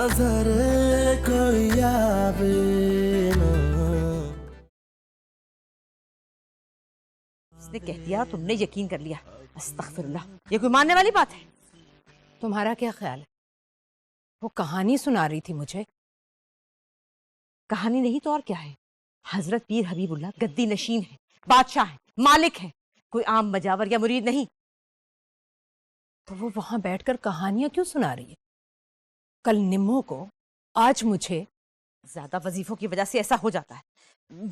नजर कोई आवे ना। उसने कह दिया, तुमने यकीन कर लिया। अस्तगफिरुल्लाह, ये कोई मानने वाली बात है? तुम्हारा क्या ख्याल है? वो कहानी सुना रही थी मुझे। कहानी नहीं तो और क्या है। हजरत पीर हबीबुल्लाह गद्दी नशीन है, बादशाह है, मालिक है, कोई आम मजावर या मुरीद नहीं। तो वो वहां बैठकर कहानियां क्यों सुना रही है? कल निम्मो को, आज मुझे। ज्यादा वजीफों की वजह से ऐसा हो जाता है।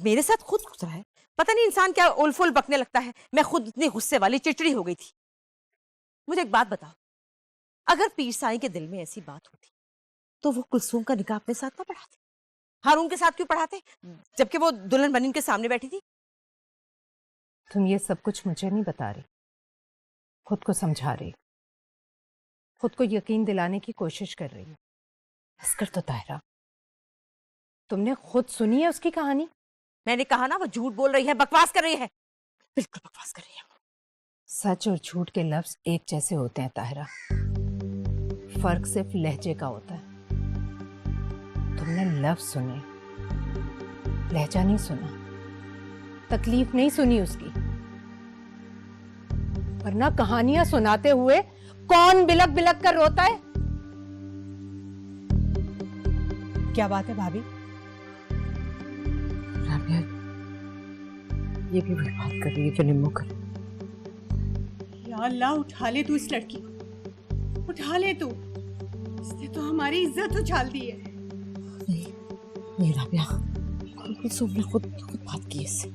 मेरे साथ खुद गुजरा है। पता नहीं इंसान क्या उलफुल बकने लगता है। मैं खुद इतनी गुस्से वाली चिड़चिड़ी हो गई थी। मुझे एक बात बताओ, अगर पीर साईं के दिल में ऐसी बात होती तो वो कुलसूम का निकाह अपने साथ ना पढ़ाते, हारून के साथ क्यों पढ़ाते, जबकि वो दुल्हन बनी उनके सामने बैठी थी? तुम ये सब कुछ मुझे नहीं बता रही, खुद को समझा रही, खुद को यकीन दिलाने की कोशिश कर रही हो। अस्कर तो ताहिरा, तुमने खुद सुनी है उसकी कहानी? मैंने कहा ना, वो झूठ बोल रही है, बकवास कर रही है, बिल्कुल बकवास कर रही है। सच और झूठ के लफ्ज एक जैसे होते हैं ताहिरा, फर्क सिर्फ लहजे का होता है। तुमने लफ्ज सुने, लहजा नहीं सुना, तकलीफ नहीं सुनी उसकी। वरना कहानियां सुनाते हुए कौन बिलक बिलक कर रोता है? क्या बात है भाभी? राबिया, ये भी वही बात कर रही है जो निम्मो कर। या अल्लाह, उठा ले तू इस लड़की को, उठा ले तू। इसने तो हमारी इज्जत उछाल दी है। नहीं राबिया, कुलसूम ने खुद बात की इससे।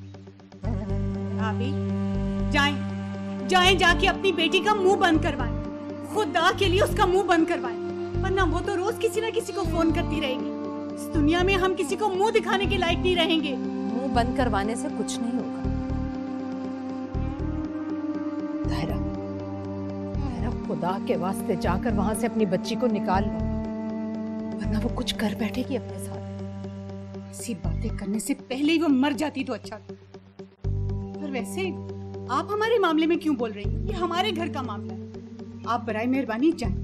भाभी, जाएं जाके अपनी बेटी का मुंह बंद करवाएं, खुदा के लिए उसका मुंह बंद करवाएं, वरना वो तो रोज किसी ना किसी को फोन करती रहेगी। इस दुनिया में हम किसी को मुंह दिखाने के लायक नहीं रहेंगे। मुंह बंद करवाने से कुछ नहीं होगा ताहिरा, खुदा के वास्ते जाकर वहां से अपनी बच्ची को निकाल लो, वरना वो कुछ कर बैठेगी अपने साथ। ऐसी बातें करने से पहले ही वो मर जाती तो अच्छा था। पर वैसे आप हमारे मामले में क्यों बोल रही हैं? ये हमारे घर का मामला है। आप बराए मेहरबानी जाएं,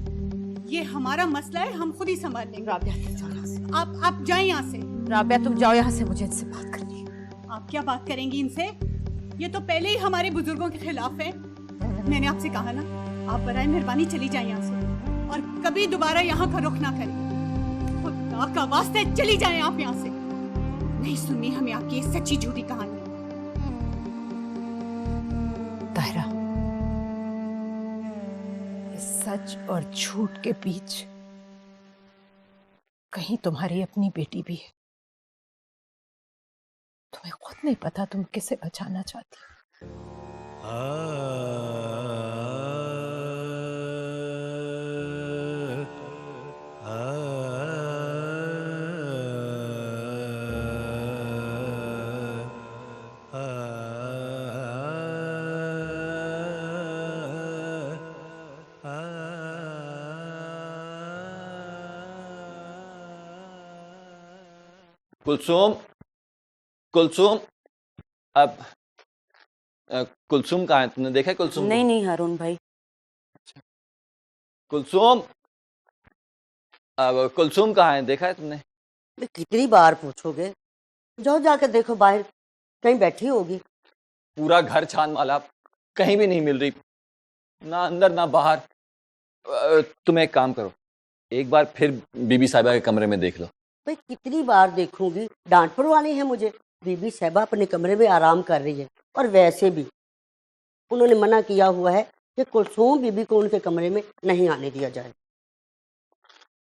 ये हमारा मसला है, हम खुद ही संभाल लेंगे। राबिया, तुम जाओ यहाँ से। आप जाएं यहाँ से। राबिया, तुम जाओ यहाँ से, मुझे इनसे बात करनी है। आप क्या बात करेंगी इनसे? ये तो पहले ही हमारे बुजुर्गों के खिलाफ है। मैंने आपसे कहा ना, आप बराए मेहरबानी चली जाएं यहाँ से और कभी दोबारा यहाँ का रुख ना करें। खुदा का वास्ते चली जाएं आप यहाँ से। नहीं सुननी हमें आपकी सच्ची झूठी कहानी। ताहिरा, इस सच और झूठ के बीच कहीं तुम्हारी अपनी बेटी भी है। तुम्हें खुद नहीं पता तुम किसे बचाना चाहती कुलसूम, कुलसूम, अब कुलसूम कहाँ है? तुमने देखा है कुलसूम? नहीं हारून भाई। कुलसूम, अब कुलसूम कहाँ है? देखा है तुमने? कितनी बार पूछोगे? जाओ जाकर देखो, बाहर कहीं बैठी होगी। पूरा घर छान माला, कहीं भी नहीं मिल रही, ना अंदर ना बाहर। तुम एक काम करो, एक बार फिर बीबी साहिबा के कमरे में देख लो। भाई कितनी बार देखूंगी, डांट पड़वानी है मुझे। बीबी साहिबा अपने कमरे में आराम कर रही है, और वैसे भी उन्होंने मना किया हुआ है कि कुलसूम बीबी को उनके कमरे में नहीं आने दिया जाए।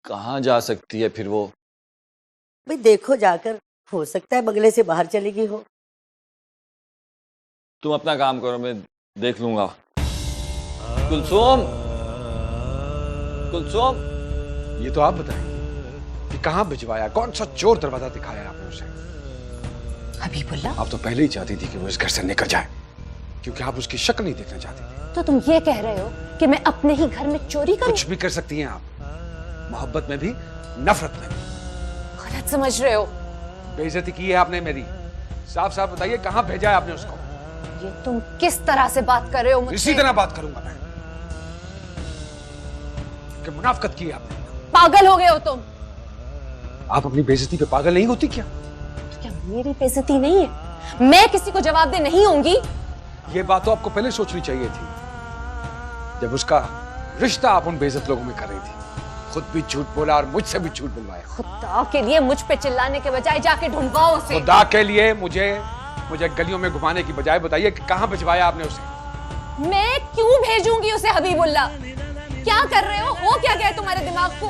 कहाँ जा सकती है फिर वो? भाई देखो जाकर, हो सकता है बंगले से बाहर चली गई हो। तुम अपना काम करो, मैं देख लूंगा। कुलसूम, कुलसूम, ये तो आप बताएं कि कहाँ भिजवाया, कौन सा चोर दरवाजा दिखाया आपने उसे? हबीबुल्लाह, आप तो पहले ही चाहती थी कि वो इस घर से निकल जाए, क्योंकि आप उसकी शक्ल नहीं देखना चाहती थी। तो तुम ये कह रहे हो कि मैं अपने ही घर में चोरी करूं? कुछ भी कर सकती हैं आप, मोहब्बत में भी, नफरत में भी। गलत समझ रहे हो। बेइज्जती की है आपने मेरी। साफ साफ बताइए, कहाँ भेजा है आपने उसको? ये तुम किस तरह से बात कर रहे हो मुझसे? इसी तरह बात करूंगा मैं, कि मुनाफकत की है आपने। पागल हो गए हो तुम। आप अपनी बेइज्जती पे पागल नहीं होती क्या? क्या मेरी बेइज्जती नहीं है? मैं किसी को जवाबदेह नहीं होंगी? ये बात तो आपको पहले सोचनी चाहिए थी, जब उसका रिश्ता आप उन बेइज्जत लोगों में कर रही थी। खुद भी झूठ बोला और मुझसे भी झूठ बुलवाया। खुदा के लिए मुझ पे चिल्लाने के बजाय जाके ढूंढवाओ उसे। खुदा के लिए मुझे गलियों में घुमाने की बजाय बताइए कि कहां भिजवाया आपने उसे? मैं क्यों भेजूंगी उसे हबीबुल्लाह? क्या कर रहे हो क्या गया तुम्हारे दिमाग को?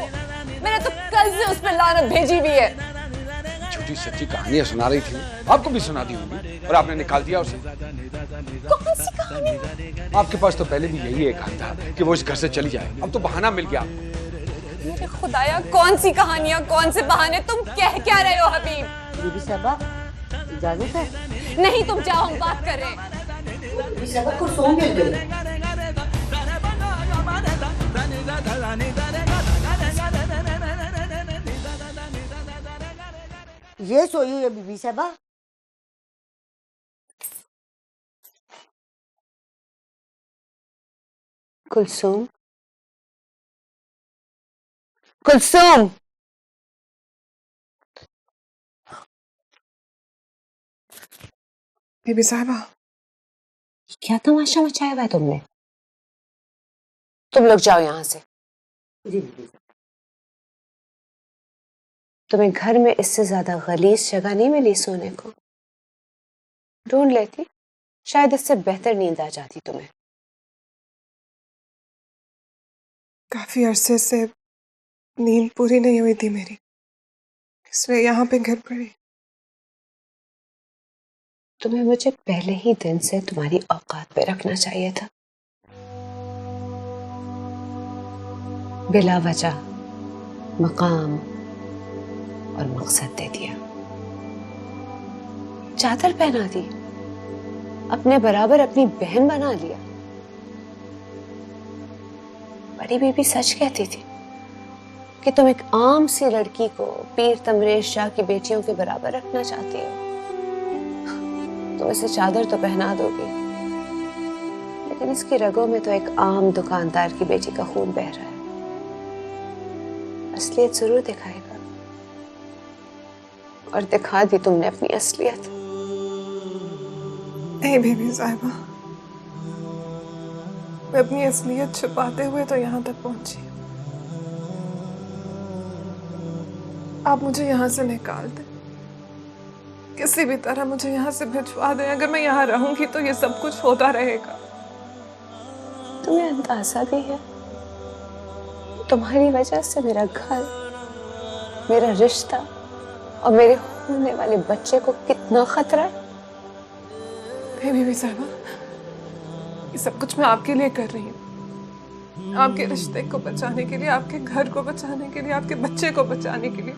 मैंने तो कल से उस पर लानत भेजी भी है। झूठी सच्ची कहानियां सुना रही थी, आपको भी सुना दी होंगी और आपने निकाल दिया उसे। कौन सी कहानी? आपके पास तो पहले भी यही एक हाल था कि वो इस घर से चली जाए, अब तो बहाना मिल गया आपको। मेरे खुदाया, कौन सी कहानियां, कौन से बहाने? तुम कह क्या रहे हो हबीब? बीबी साहबा इजाजत है? नहीं, तुम जाओ, हम बात कर रहे हैं। बीबी साहबा कुलसुम मिल गई। ये सोई हुई है बीबी साहबा। कुलसुम, कुलसुम, बीबी साहबा, क्या तमाशा मचाया हुआ है तुमने? तुम लोग जाओ यहाँ से। जी बीबी साहबा। तुम्हें घर में इससे ज्यादा गलीज जगह नहीं मिली सोने को? ढूंढ लेती, शायद इससे बेहतर नींद आ जाती तुम्हें। काफी अरसे से नींद पूरी नहीं हुई थी मेरी, इसलिए यहाँ पे घर पड़ी। तुम्हें मुझे पहले ही दिन से तुम्हारी औकात पे रखना चाहिए था। बिला वजह मकाम और मकसद दे दिया, चादर पहना दी, अपने बराबर अपनी बहन बना लिया। बड़ी बीबी सच कहती थी कि तुम एक आम सी लड़की को पीर तमरेज शाह की बेटियों के बराबर रखना चाहती हो। तुम इसे चादर तो पहना दोगी, लेकिन इसकी रगों में तो एक आम दुकानदार की बेटी का खून बह रहा है। असलियत जरूर दिखाएगा, और दिखा दी तुमने अपनी असलियत। नहीं बीबी साहिबा, मैं अपनी असलियत छुपाते हुए तो यहाँ तक पहुंची। आप मुझे यहाँ से निकाल दें, किसी भी तरह मुझे यहाँ से भिजवा दें। अगर मैं यहाँ रहूंगी तो ये सब कुछ होता रहेगा। तुम्हें अंदाजा भी है तुम्हारी वजह से मेरा घर, मेरा रिश्ता और मेरे होने वाले बच्चे को कितना खतरा है? नहीं बीबी साहिबा, ये सब कुछ मैं आपके लिए कर रही हूँ, आपके रिश्ते को बचाने के लिए, आपके घर को बचाने के लिए, आपके बच्चे को बचाने के लिए।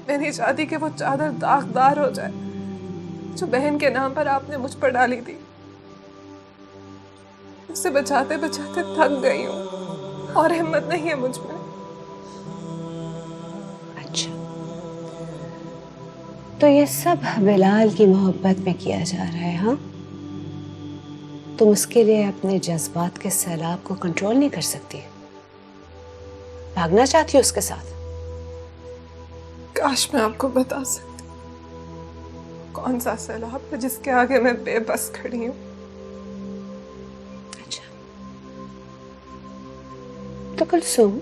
मैं नहीं चाहती कि वो चादर दागदार हो जाए जो बहन के नाम पर आपने मुझ पर डाली थी। उससे बचाते बचाते थक गई हूँ और हिम्मत नहीं है मुझ में। अच्छा, तो ये सब बिलाल की मोहब्बत में किया जा रहा है? हाँ, तुम उसके लिए अपने जज्बात के सैलाब को कंट्रोल नहीं कर सकती? भागना चाहती हो उसके साथ? काश मैं आपको बता सकती कौन सा सैलाब है जिसके आगे मैं बेबस खड़ी हूँ। अच्छा, तो कुलसुम,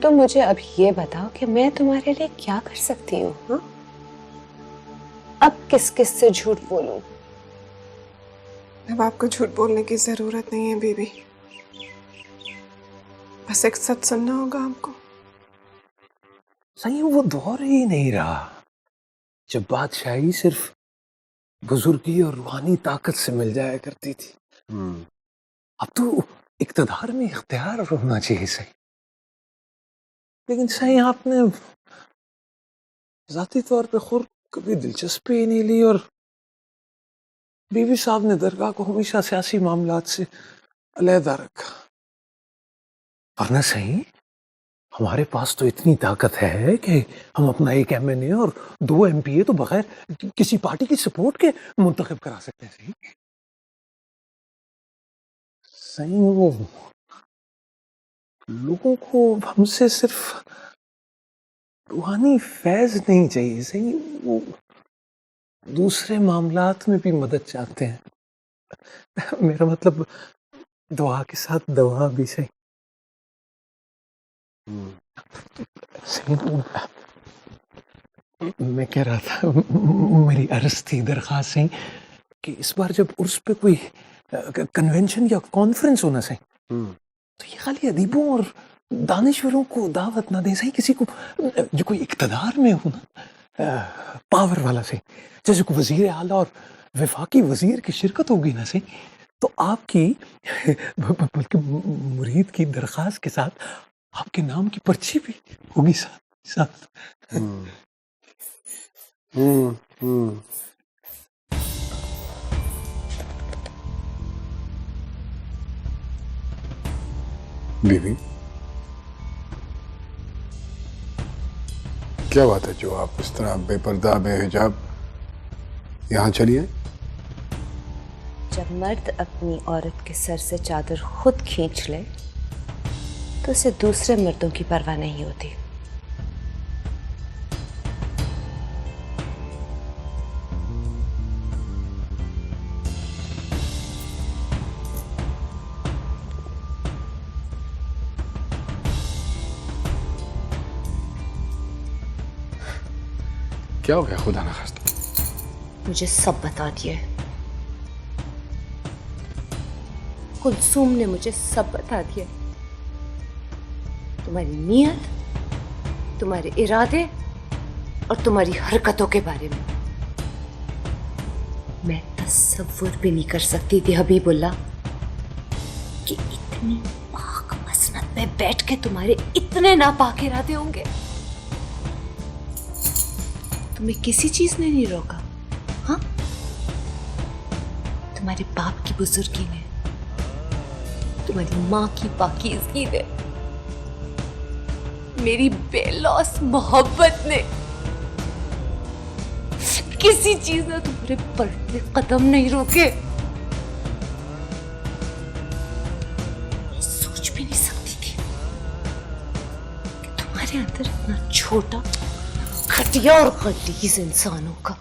तुम मुझे अब ये बताओ कि मैं तुम्हारे लिए क्या कर सकती हूँ? हाँ, अब किस किस से झूठ बोलूं? अब आपको झूठ बोलने की जरूरत नहीं है बीबी, बस एक सच सुनना होगा आपको। सही वो दौर ही नहीं रहा जब बादशाही सिर्फ बुजुर्गी और रूहानी ताकत से मिल जाया करती थी। अब तो इक्तदार में इख्तियार होना चाहिए। सही, लेकिन सही आपने जाती तौर पे खुद कभी दिलचस्पी ही नहीं ली, और बीबी साहब ने दरगाह को हमेशा सियासी मामलात से अलहदा रखा। वरना सही हमारे पास तो इतनी ताकत है कि हम अपना एक MNA और 2 MPA तो बगैर किसी पार्टी की सपोर्ट के मुंतखब करा सकते हैं। सही वो लोगों को हमसे सिर्फ रूहानी फैज नहीं चाहिए, सही, वो दूसरे मामलात में भी मदद चाहते हैं। मेरा मतलब दुआ के साथ दवा भी सही। सही, मैं कह रहा था, मेरी अर्ज थी, दरख्वास्त सही, कि इस बार जब उर्स पे कोई कन्वेंशन या कॉन्फ्रेंस होना सही, तो ये खाली अदीबों और दानिश्वरों को दावत ना दें, सही, किसी को जो कोई इक़्तिदार में हो ना, पावर वाला सही, जैसे कोई वजीर आला और वफाकी वजीर की शिरकत होगी ना सही, तो आपकी बल्कि मुरीद की दरख्वास्त के साथ आपके नाम की पर्ची भी होगी साथ साथ। बीवी, क्या बात है जो आप इस तरह बेपर्दा बेहिजाब यहाँ चली हैं? जब मर्द अपनी औरत के सर से चादर खुद खींच ले तो उसे दूसरे मर्दों की परवाह नहीं होती। क्या हो गया खुदा ना खास्ता? मुझे सब बता दिए। कुलसूम ने मुझे सब बता दिया। तुम्हारी नीयत, तुम्हारे इरादे और तुम्हारी हरकतों के बारे में। मैं तसव्वुर भी नहीं कर सकती थी हबीबुल्लाह कि इतनी पाक मसनत पे बैठ के तुम्हारे इतने नापाक इरादे होंगे। तुम्हें किसी चीज ने नहीं रोका, हाँ? तुम्हारे बाप की बुजुर्गी ने, तुम्हारी माँ की पाकीज़गी ने, मेरी बेलौस मोहब्बत ने, किसी चीज ने तुम्हारे बढ़ते कदम नहीं रोके। सोच भी नहीं सकती थी कि तुम्हारे अंदर इतना छोटा, घटिया और गलीज इंसानों का।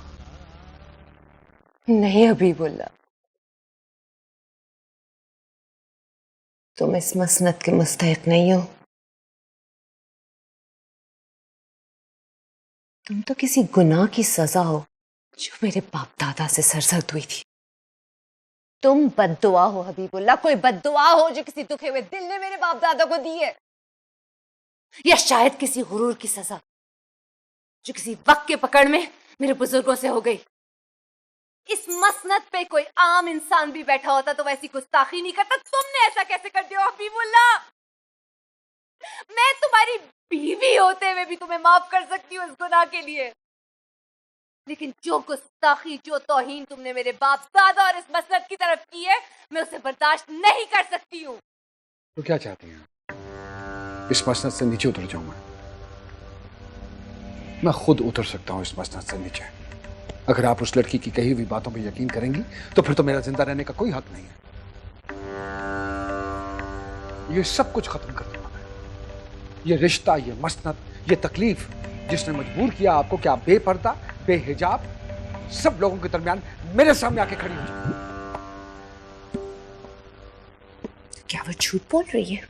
नहीं हबीबुल्लाह, तुम इस मसनत के मुस्तहिक नहीं हो। तुम तो किसी गुनाह की सजा हो जो मेरे बाप दादा से सरजद हुई थी। तुम बद्दुआ हो हबीबुल्लाह, कोई बद्दुआ हो जो किसी दुखे हुए दिल ने मेरे बाप दादा को दी है, या शायद किसी गुरूर की सजा जो किसी वक्त के पकड़ में मेरे बुजुर्गों से हो गई। इस मसनत पे कोई आम इंसान भी बैठा होता तो वैसी गुस्ताखी नहीं करता। तुमने ऐसा कैसे कर दिया हबीबुल्लाह? मैं तुम्हारी बीवी होते हुए भी तुम्हें माफ कर सकती हूँ इस गुनाह के लिए, लेकिन जो गुस्ताखी, जो तौहीन तुमने मेरे बाप दादा और इस मसनत की तरफ की है, मैं उसे बर्दाश्त नहीं कर सकती हूँ। तो क्या चाहती हैं? इस मसनत से नीचे उतर जाऊं मैं खुद उतर सकता हूं इस मसनद से नीचे। अगर आप उस लड़की की कही हुई बातों पर यकीन करेंगी तो फिर तो मेरा जिंदा रहने का कोई हक नहीं है। ये सब कुछ खत्म कर दूंगा मैं। ये रिश्ता, ये मसनद, ये तकलीफ जिसने मजबूर किया आपको कि आप बेपर्दा बेहिजाब सब लोगों के दरमियान मेरे सामने आके खड़ी हो जाए। क्या वो झूठ बोल रही है?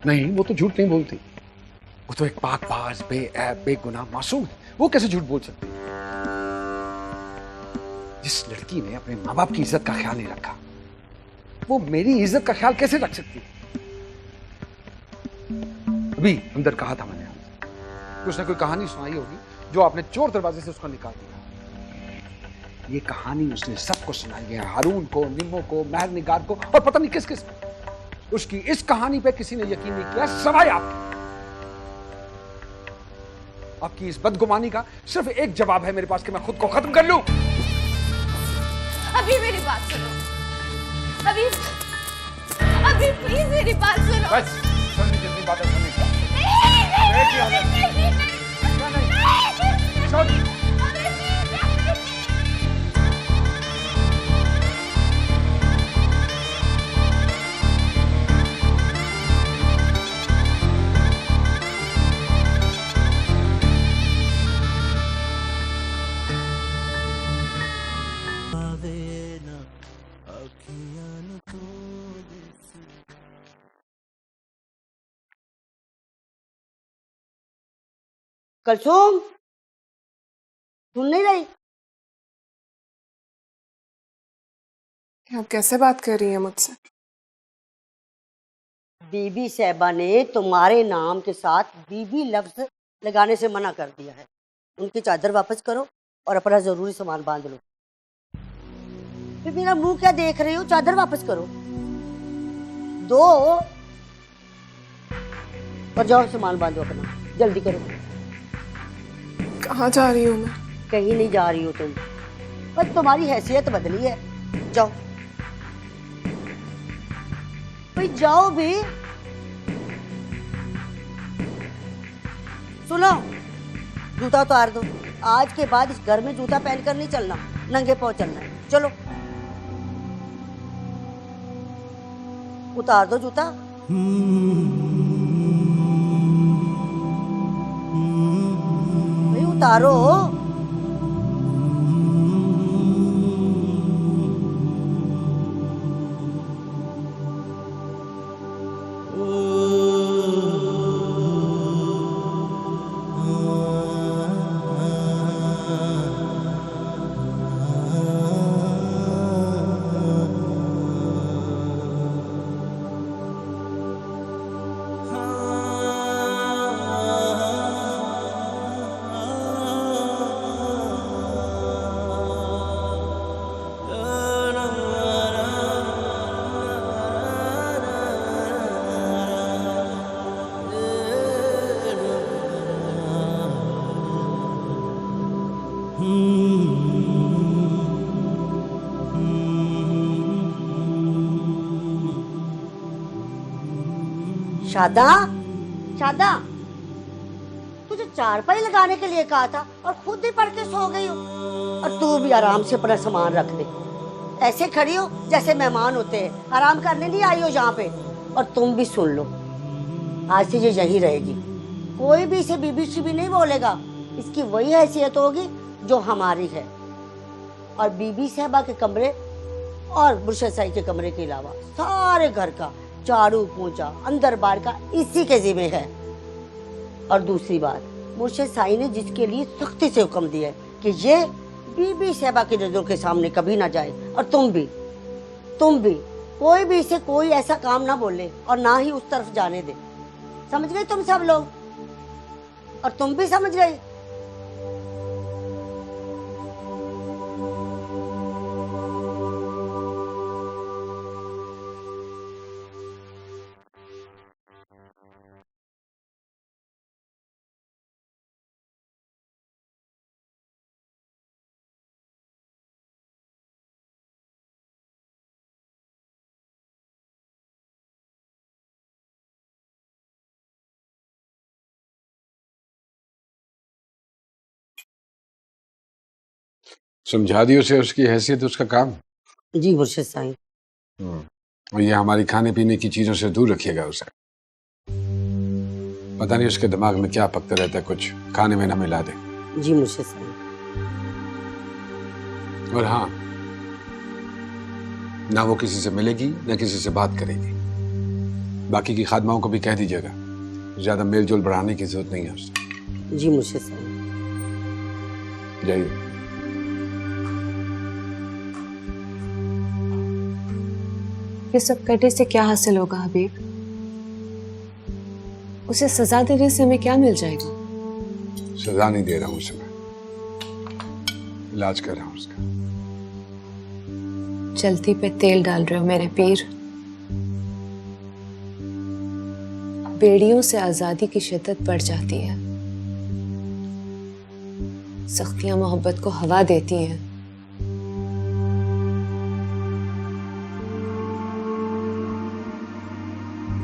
नहीं, वो तो झूठ नहीं बोलती। वो तो एक पाकबाज, बेऐब, बेगुनाह मासूम है। वो कैसे झूठ बोल सकती है? जिस लड़की ने अपने माँ बाप की इज्जत का ख्याल नहीं रखा, वो मेरी इज्जत का ख्याल कैसे रख सकती है? अभी अंदर कहा था मैंने आपसे, उसने कोई कहानी सुनाई होगी जो आपने चोर दरवाजे से उसका निकाल दिया। ये कहानी उसने सबको सुनाई है, हारून को, निम्मो को, महर निगार को और पता नहीं किस किस। उसकी इस कहानी पे किसी ने यकीन नहीं किया सवाए आपकी इस बदगुमानी का सिर्फ एक जवाब है मेरे पास कि मैं खुद को खत्म कर लूं। अभी मेरी बात सुनो, अभी प्लीज मेरी बात सुनो। बस सुननी जितनी बातें सुननी थी। कुलसुम, सुन नहीं रही? आप कैसे बात कर रही हैं मुझसे? बीबी साहबा ने तुम्हारे नाम के साथ बीबी लफ्ज लगाने से मना कर दिया है। उनकी चादर वापस करो और अपना जरूरी सामान बांध लो। फिर मेरा मुंह क्या देख रही हो? चादर वापस करो, दो और जाओ सामान बांधो अपना, जल्दी करो। कहाँ जा रही हूँ मैं? कहीं नहीं जा रही हो तुम, बस तुम्हारी हैसियत बदली है। जाओ भाई, जाओ भी। सुनो, जूता उतार दो। आज के बाद इस घर में जूता पहनकर नहीं चलना, नंगे पांव चलना है। चलो उतार दो जूता। भाई उतारो। शादा, शादा, तुझे चारपाई लगाने के लिए कहा था और खुद ही पढ़ के सो गई हो। और तू भी आराम से अपना सामान रख दे। ऐसे खड़ी हो जैसे मेहमान होते हैं, आराम करने नहीं आई हो यहाँ पे। और तुम भी सुन लो, आज से ये यहीं रहेगी। कोई भी इसे बीबी भी नहीं बोलेगा। इसकी वही हैसियत होगी जो हमारी है। और बीबी साहबा के कमरे और मुर्शद साई के कमरे के अलावा सारे घर का झाड़ू पोंछा अंदर बाहर का इसी के जिम्मे है। और दूसरी बात, मुर्शद साई ने जिसके लिए सख्ती से हुक्म दिया है कि ये बीबी साहबा की नजरों के सामने कभी ना जाए। और तुम भी कोई भी इसे कोई ऐसा काम ना बोले और ना ही उस तरफ जाने दे। समझ गए तुम सब लोग? और तुम भी समझ गए? समझा दियो उसे, उसकी हैसियत उसका काम। जी मुर्शिद साईं। और ये हमारी खाने पीने की चीजों से दूर रखिएगा उसे। पता नहीं उसके दिमाग में क्या पकता रहता है, कुछ खाने में ना मिला दे। जी मुर्शिद साईं। और हाँ, ना वो किसी से मिलेगी ना किसी से बात करेगी। बाकी की खादमाओं को भी कह दीजिएगा, ज्यादा मेल जोल बढ़ाने की जरूरत नहीं है उससे। जी मुर्शिद साईं। जाइए। ये सब करने से क्या हासिल होगा हबीब? उसे सजा देने से हमें क्या मिल जाएगा? सजा नहीं दे रहा हूं उसे, मैं इलाज कर रहा हूं उसका। जल्दी पे तेल डाल रहे हो मेरे पीर। बेड़ियों से आजादी की शिद्दत बढ़ जाती है, सख्तियां मोहब्बत को हवा देती हैं।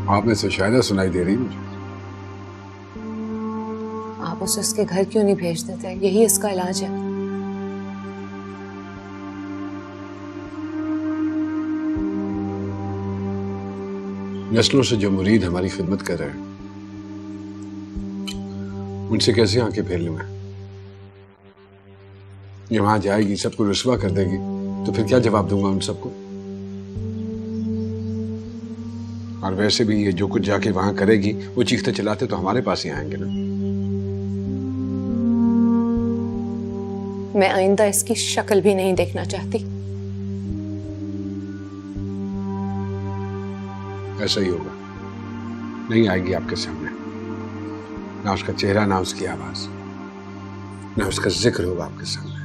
आप में से शायद सुनाई दे रही मुझे। आप उसे उसके घर क्यों नहीं भेज देते? यही इसका इलाज है। नस्लों से जो मुरीद हमारी खिदमत कर रहे हैं, उनसे कैसे आंखें फेर लूं मैं? ये वहां जाएगी, सबको रुस्वा कर देगी, तो फिर क्या जवाब दूंगा उन सबको? और वैसे भी ये जो कुछ जाके वहां करेगी, वो चीखते चिल्लाते तो हमारे पास ही आएंगे ना। मैं आइंदा इसकी शक्ल भी नहीं देखना चाहती। ऐसा ही होगा, नहीं आएगी आपके सामने, ना उसका चेहरा, ना उसकी आवाज, ना उसका जिक्र होगा आपके सामने।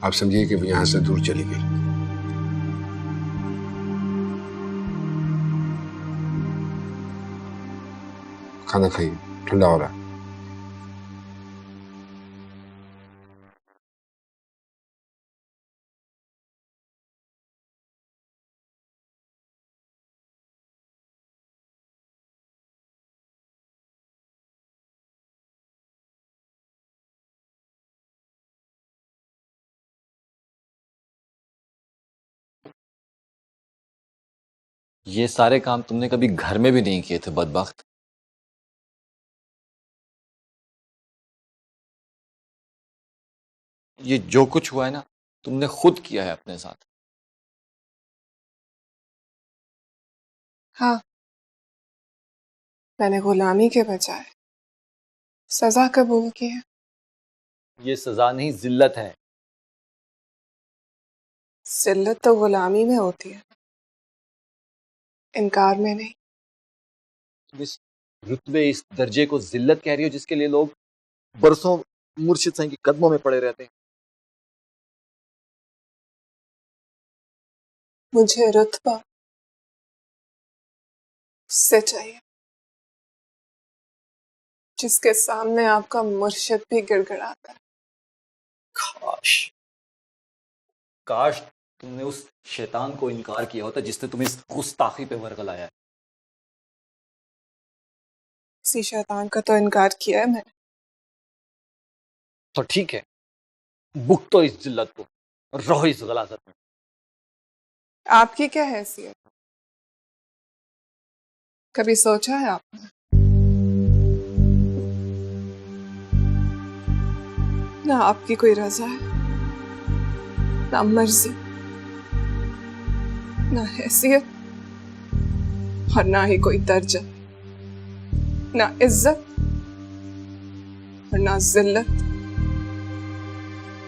आप समझिए कि वो यहां से दूर चली गई। खाना खाइए, ठंडा हो रहा है। ये सारे काम तुमने कभी घर में भी नहीं किए थे, बदबख्त। ये जो कुछ हुआ है ना, तुमने खुद किया है अपने साथ। हाँ, मैंने गुलामी के बजाय सजा कबूल की है। ये सजा नहीं, जिल्लत है। जिल्लत तो गुलामी में होती है, इनकार में नहीं। तुम इस रुतबे, इस दर्जे को जिल्लत कह रही हो जिसके लिए लोग बरसों मुर्शिद साईं के कदमों में पड़े रहते हैं। मुझे रुतबा उससे चाहिए जिसके सामने आपका मुर्शिद भी गिड़गिड़ाता है। काश काश तुमने उस शैतान को इनकार किया होता जिसने तुम्हें इस गुस्ताखी पे वरगलाया है। किसी शैतान का तो इनकार किया है मैंने। तो ठीक है, बुक तो इस जिल्लत को, रहो इस गलाजत में। आपकी क्या हैसियत, कभी सोचा है आपने? ना आपकी कोई रजा है, ना मर्जी, ना हैसियत, और ना ही कोई दर्जा, ना इज्जत और ना जिल्लत।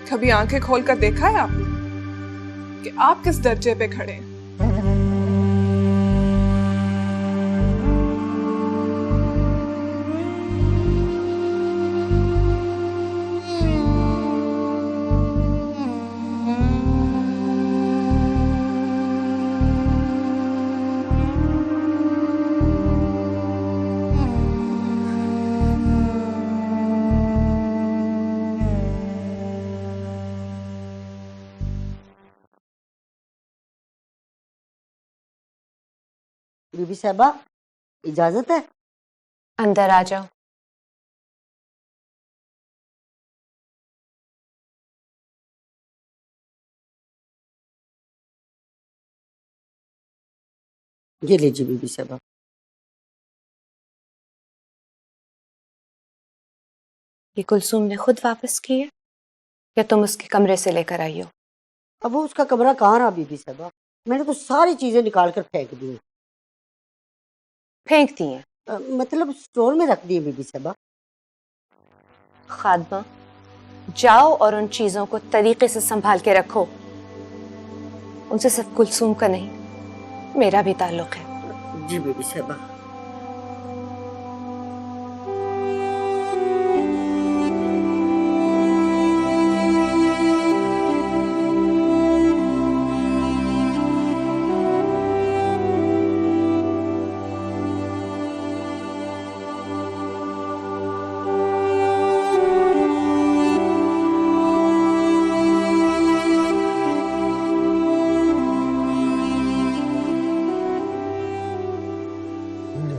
कभी आंखें खोलकर देखा है आपने कि आप किस दर्जे पे खड़े हैं? बीबी साहबा, इजाजत है? अंदर आ जाओ। ये लीजिए बीबी साहबा। ये कुलसूम ने खुद वापस की है या तुम उसके कमरे से लेकर आई हो? अब वो उसका कमरा कहाँ रहा बीबी साहबा, मैंने तो सारी चीजें निकाल कर फेंक दी। फेंक दी हैं? मतलब स्टोर में रख दी बीबी साहबा। खादमा, जाओ और उन चीजों को तरीके से संभाल के रखो। उनसे सिर्फ कुलसूम का नहीं, मेरा भी ताल्लुक है। जी बीबी साहबा।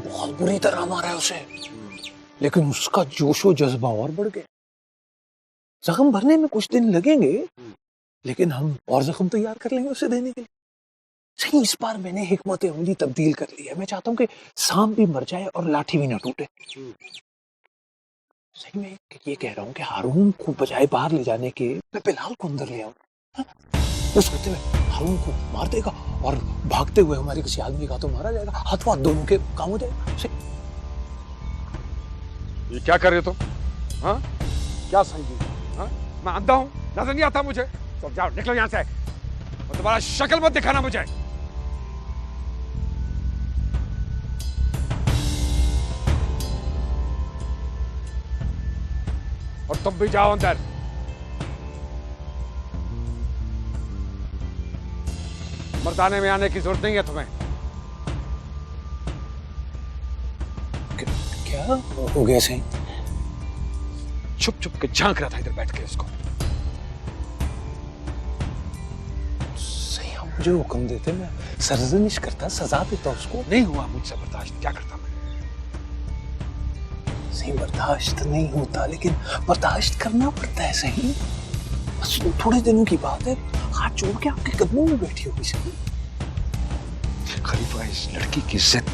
बहुत बुरी तरह मारा है उसे, लेकिन उसका जोशो जज्बा और बढ़ गया। जख्म भरने में कुछ दिन लगेंगे, लेकिन हम और जख्म तैयार कर लेंगे उसे देने के लिए। सही, इस बार मैंने हिकमत अमली तब्दील कर ली है। मैं चाहता हूँ कि सांप भी मर जाए और लाठी भी ना टूटे। सही में ये कह रहा हूँ कि हारून को बजाय बाहर ले जाने के मैं बिलाल को अंदर ले आऊँ। उस करते हुए हारून को मार देगा और भागते हुए हमारे किसी आदमी का तो मारा जाएगा, हाथ दोनों के काम हो जाएगा। ये क्या कर रहे हो तुम? हाँ, क्या समझी? हाँ, मैं अंधा हूँ? नजर नहीं आता मुझे? तो जाओ, निकलो यहां से और दोबारा शक्ल मत दिखाना मुझे। और तुम भी जाओ अंदर। मर्दाने में आने की जरूरत नहीं है तुम्हें। क्या हो गया सही? छुप छुप के झांक रहा था इधर बैठ के इसको। सही, आप मुझे हुक्म देते, मैं सरजनिश करता, सजा देता उसको। नहीं हुआ मुझसे बर्दाश्त, क्या करता मैं? सही, बर्दाश्त नहीं होता, लेकिन बर्दाश्त करना पड़ता है सही। बस थोड़े दिनों की बात है, हाथ जोड़ के आपके कदमों में बैठी होगी सही। खलीफा, इस लड़की की जिद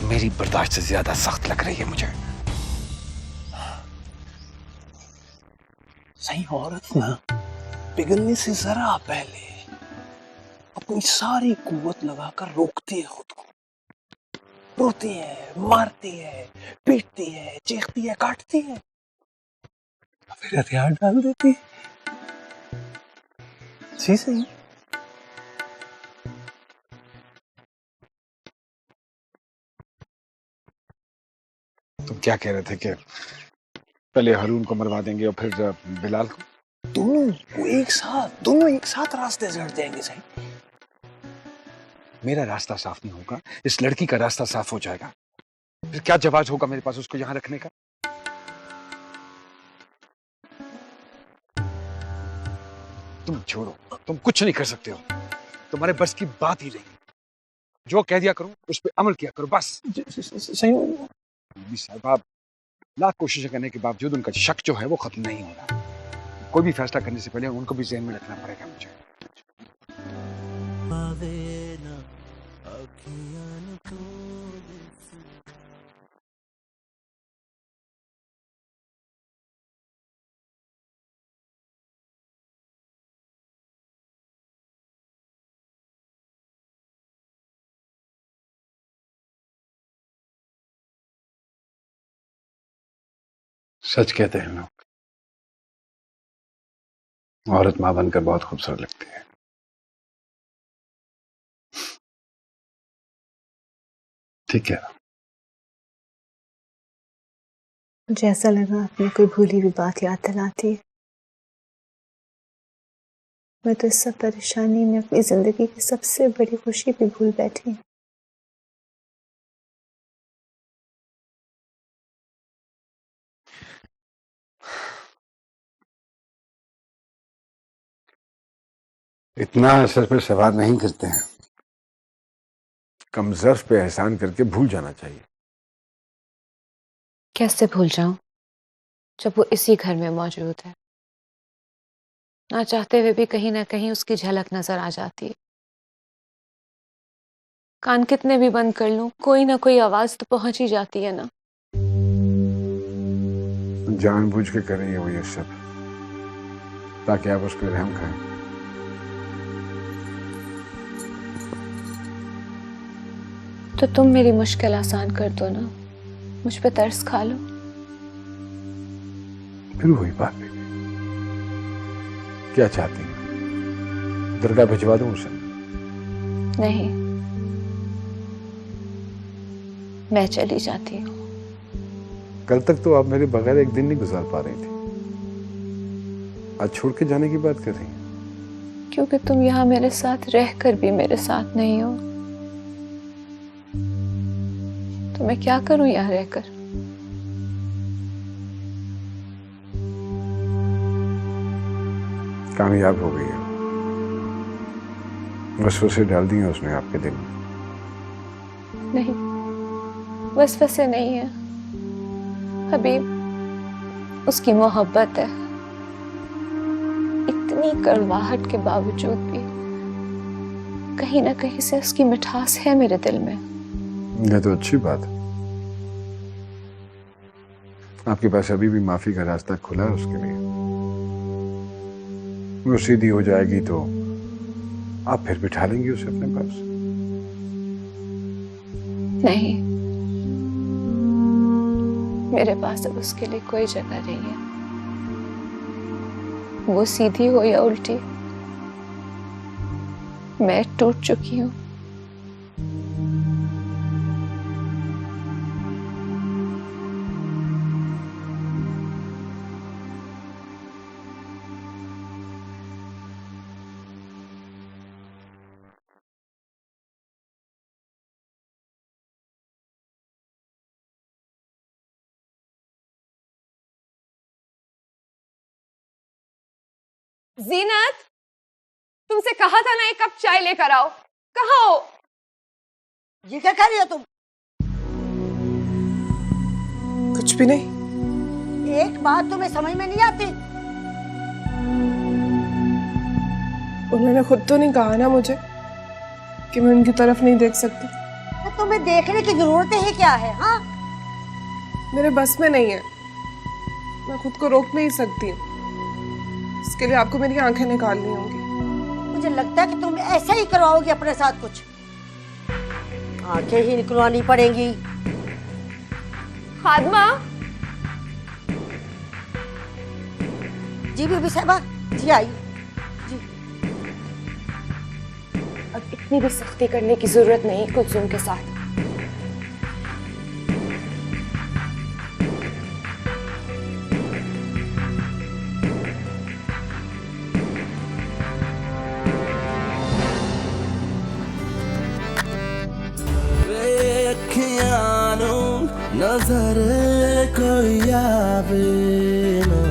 मेरी बर्दाश्त से ज्यादा सख्त लग रही है मुझे। सही, औरत ना पिघलने से जरा पहले अपनी सारी कुव्वत लगाकर रोकती है खुद को, रोती है, मारती है, पीटती है, चीखती है, काटती है, फिर हथियार डाल देती है। जी सही। तुम क्या कह रहे थे कि पहले हारून को मरवा देंगे और फिर बिलाल को? दोनों एक साथ रास्ते चढ़ जाएंगे सही। मेरा रास्ता साफ नहीं होगा, इस लड़की का रास्ता साफ हो जाएगा। फिर क्या जवाब होगा मेरे पास उसको यहां रखने का? तुम छोड़ो, तुम कुछ नहीं कर सकते हो, तुम्हारे बस की बात ही नहीं। जो कह दिया करो उस पर अमल किया करो बस। सही। बीबी साहिबा, लाख कोशिशें करने के बावजूद उनका शक जो है वो खत्म नहीं हो रहा। कोई भी फैसला करने से पहले उनको भी ज़हन में रखना पड़ेगा मुझे। सच कहते हैं लोग, औरत मां बनकर बहुत खूबसूरत लगती है। ठीक है। मुझे ऐसा लगा आपने कोई भूली हुई बात याद दिलाती है। मैं तो इस सब परेशानी में अपनी जिंदगी की सबसे बड़ी खुशी भी भूल बैठी। इतना असर पे सवार नहीं करते हैं, कम ज़र्फ पे एहसान करके भूल जाना चाहिए। कैसे भूल जाऊं जब वो इसी घर में मौजूद है? ना चाहते हुए भी कहीं ना कहीं उसकी झलक नजर आ जाती है। कान कितने भी बंद कर लूं, कोई ना कोई आवाज तो पहुंच ही जाती है ना। जानबूझ के करेंगे वो ये सब ताकि आप उस पर रहम खाएं। तो तुम मेरी मुश्किल आसान कर दो ना, मुझ पे तरस खा लो। फिर वही बात है, क्या चाहती हैं? दरगाह भिजवा दूं उसे? नहीं, मैं चली जाती हूँ। कल तक तो आप मेरे बगैर एक दिन नहीं गुजार पा रही थी, आज छोड़ के जाने की बात कर रही हैं। क्योंकि तुम यहाँ मेरे साथ रहकर भी मेरे साथ नहीं हो। तो मैं क्या करूं यहाँ रहकर? कामयाब हो गई है, वसवसे डाल दिए उसने आपके दिल में। नहीं, वसवसे नहीं है हबीब, उसकी मोहब्बत है। इतनी कड़वाहट के बावजूद भी कहीं ना कहीं से उसकी मिठास है मेरे दिल में। ये तो अच्छी बात है, आपके पास अभी भी माफी का रास्ता खुला है उसके लिए। वो सीधी हो जाएगी तो आप फिर बिठा लेंगे उसे अपने पास। नहीं, मेरे पास अब उसके लिए कोई जगह नहीं है। वो सीधी हो या उल्टी, मैं टूट चुकी हूँ। जीनत, तुमसे कहा था ना एक कप चाय लेकर आओ, कहाँ हो? ये क्या कर रही हो तुम? कुछ भी नहीं। एक बात तुम्हें समझ में नहीं आती? उन्होंने खुद तो नहीं कहा ना मुझे कि मैं उनकी तरफ नहीं देख सकती। तो तुम्हें देखने की जरूरत ही क्या है? हाँ, मेरे बस में नहीं है, मैं खुद को रोक नहीं सकती। इसके लिए आपको मेरी आंखें निकालनी होंगी। मुझे लगता है कि तुम ऐसा ही करवाओगी अपने साथ कुछ। आंखें ही निकलवानी पड़ेंगी। खादमा, जी बीबी साहिबा, जी आई जी। अब इतनी भी सख्ती करने की जरूरत नहीं कुलसुम के साथ। नजर कोई आवे ना